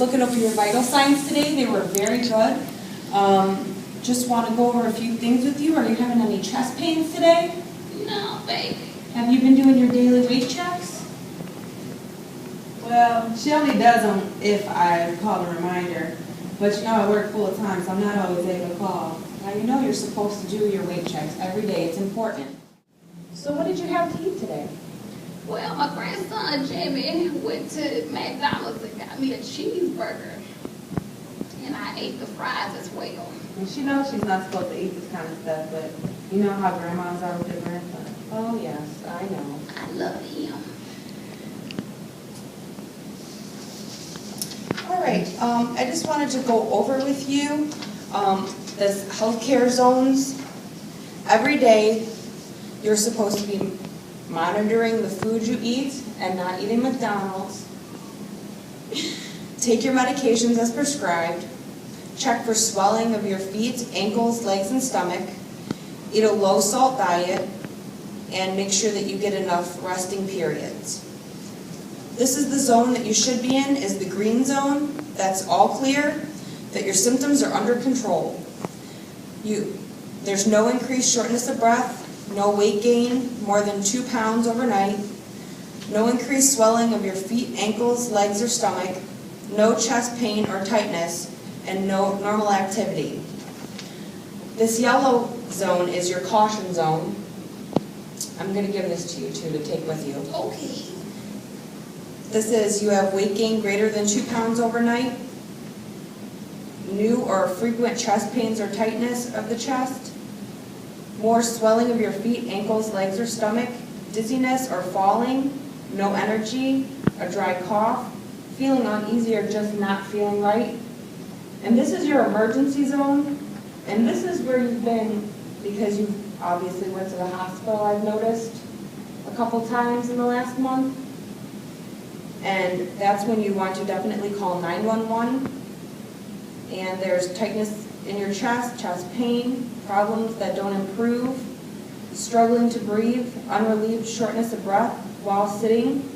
looking over your vital signs today. They were very good. Just want to go over a few things with you. Are you having any chest pains today? No, baby. Have you been doing your daily weight checks? Well, she only does them if I call a reminder. But you know I work full time, so I'm not always able to call. Now you know you're supposed to do your weight checks every day. It's important. So what did you have to eat today? Well, my grandson Jamie went to McDonald's and got me a cheeseburger. And I ate the fries as well. And she knows she's not supposed to eat this kind of stuff, but you know how grandmas are with their grandson. Oh yes, I know. I love him. All right, I just wanted to go over with you this healthcare zones. Every day, you're supposed to be monitoring the food you eat and not eating McDonald's. Take your medications as prescribed. Check for swelling of your feet, ankles, legs, and stomach. Eat a low-salt diet, and make sure that you get enough resting periods. This is the zone that you should be in, is the green zone. That's all clear, that your symptoms are under control. There's no increased shortness of breath, no weight gain, more than 2 pounds overnight, no increased swelling of your feet, ankles, legs, or stomach, no chest pain or tightness, and no normal activity. This yellow zone is your caution zone. I'm going to give this to you too to take with you. Okay. This is you have weight gain greater than 2 pounds overnight, new or frequent chest pains or tightness of the chest, more swelling of your feet, ankles, legs, or stomach, dizziness or falling, no energy, a dry cough, feeling uneasy or just not feeling right. And this is your emergency zone, and this is where you've been because you obviously went to the hospital, I've noticed, a couple times in the last month. And that's when you want to definitely call 911. And there's tightness in your chest, chest pain, problems that don't improve, struggling to breathe, unrelieved shortness of breath while sitting,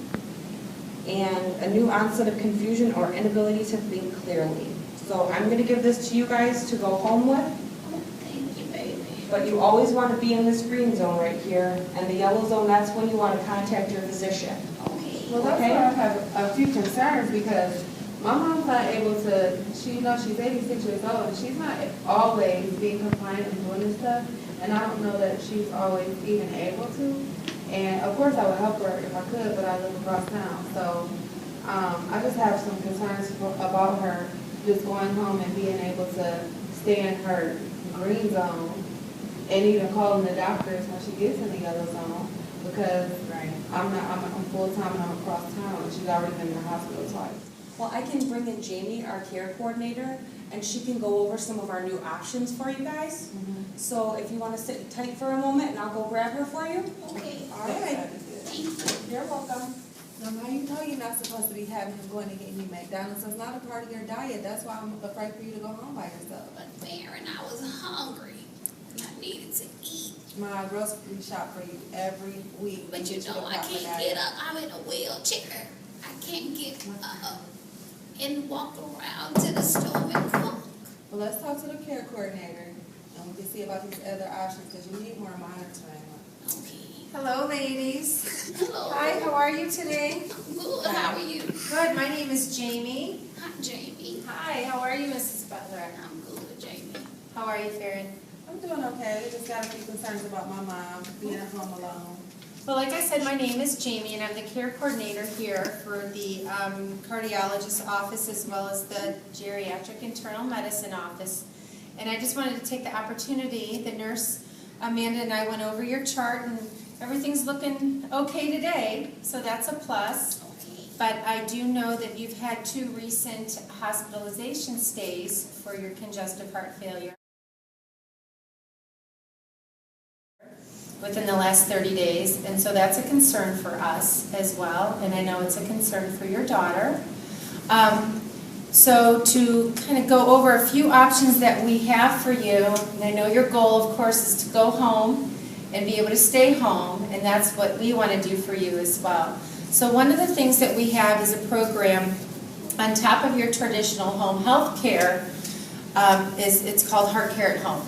and a new onset of confusion or inability to think clearly. So I'm going to give this to you guys to go home with. Oh, thank you, baby. But you always want to be in this green zone right here. And the yellow zone, that's when you want to contact your physician. Okay. Well, that's where I have a few concerns because my mom's not able to, she's 86 years old, and she's not always being compliant and doing this stuff, and I don't know that she's always even able to. And of course I would help her if I could, but I live across town, so I just have some concerns about her just going home and being able to stay in her green zone and even calling the doctors when she gets in the yellow zone because I'm full-time and I'm across town, and she's already been in the hospital twice. Well, I can bring in Jamie, our care coordinator, and she can go over some of our new options for you guys. So if you want to sit tight for a moment, and I'll go grab her for you. Okay. All right. Thank you. You're welcome. Now you know you're not supposed to be having him going to get you McDonald's. So it's not a part of your diet. That's why I'm afraid for you to go home by yourself. But Baron, I was hungry and I needed to eat. My grocery shop for you every week. But you know, I can't get up. I'm in a wheelchair. I can't get up and walk around to the store and cook. Well, let's talk to the care coordinator and we can see about these other options because you need more monitoring. Okay. Hello, ladies. Hello. Hi, how are you today? Good. How are you? Good. My name is Jamie. Hi, Jamie. Hi, how are you, Mrs. Butler? I'm good, Jamie. How are you, Farron? I'm doing okay. I just got a few concerns about my mom being at home alone. Well, like I said, my name is Jamie, and I'm the care coordinator here for the cardiologist office as well as the geriatric internal medicine office. And I just wanted to take the opportunity, the nurse Amanda and I went over your chart, and everything's looking okay today, so that's a plus. Okay. But I do know that you've had 2 recent hospitalization stays for your congestive heart failure within the last 30 days, and so that's a concern for us as well, and I know it's a concern for your daughter. So to kind of go over a few options that we have for you, and I know your goal, of course, is to go home and be able to stay home, and that's what we want to do for you as well. So one of the things that we have is a program on top of your traditional home health care, it's called Heart Care at Home.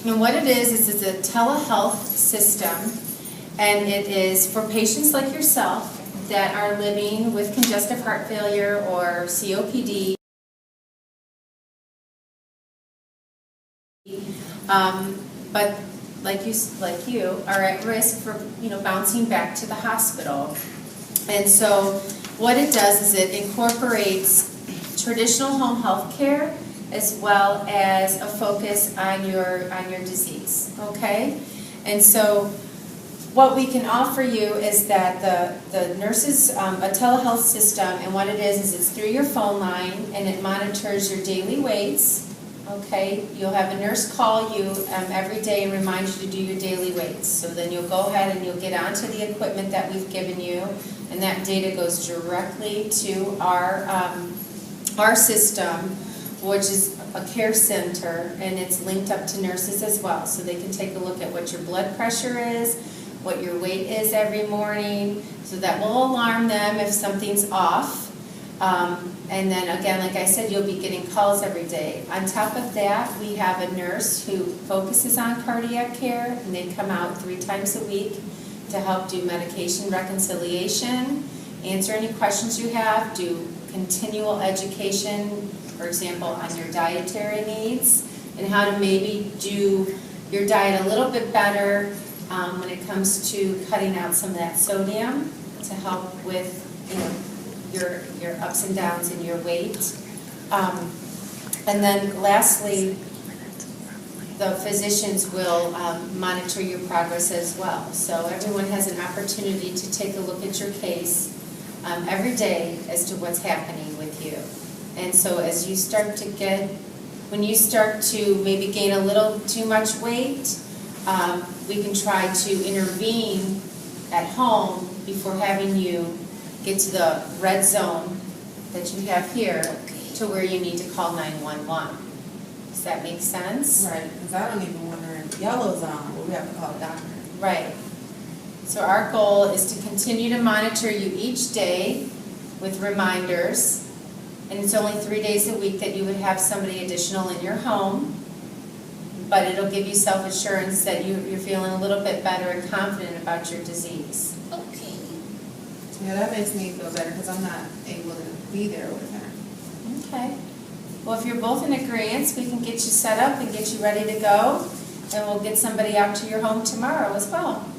And what it is it's a telehealth system, and it is for patients like yourself that are living with congestive heart failure or COPD, but like you are at risk for bouncing back to the hospital. And so what it does is it incorporates traditional home health care as well as a focus on your disease, okay? And so what we can offer you is that the nurses, a telehealth system, and what it is it's through your phone line, and it monitors your daily weights, okay? You'll have a nurse call you every day and remind you to do your daily weights. So then you'll go ahead and you'll get onto the equipment that we've given you, and that data goes directly to our system, which is a care center, and it's linked up to nurses as well. So they can take a look at what your blood pressure is, what your weight is every morning, so that will alarm them if something's off. And then again, like I said, you'll be getting calls every day. On top of that, we have a nurse who focuses on cardiac care, and they come out 3 times a week to help do medication reconciliation, answer any questions you have, do continual education, for example, on your dietary needs, and how to maybe do your diet a little bit better when it comes to cutting out some of that sodium to help with your ups and downs in your weight. And then lastly, the physicians will monitor your progress as well. So everyone has an opportunity to take a look at your case every day as to what's happening with you. And so as you start to when you start to maybe gain a little too much weight, we can try to intervene at home before having you get to the red zone that you have here to where you need to call 911. Does that make sense? Right, because I don't even want her in the yellow zone where we have to call a doctor. Right. So our goal is to continue to monitor you each day with reminders, and it's only 3 days a week that you would have somebody additional in your home, but it'll give you self-assurance that you're feeling a little bit better and confident about your disease. Okay. Yeah, that makes me feel better because I'm not able to be there with her. Okay. Well, if you're both in agreement, we can get you set up and get you ready to go, and we'll get somebody out to your home tomorrow as well.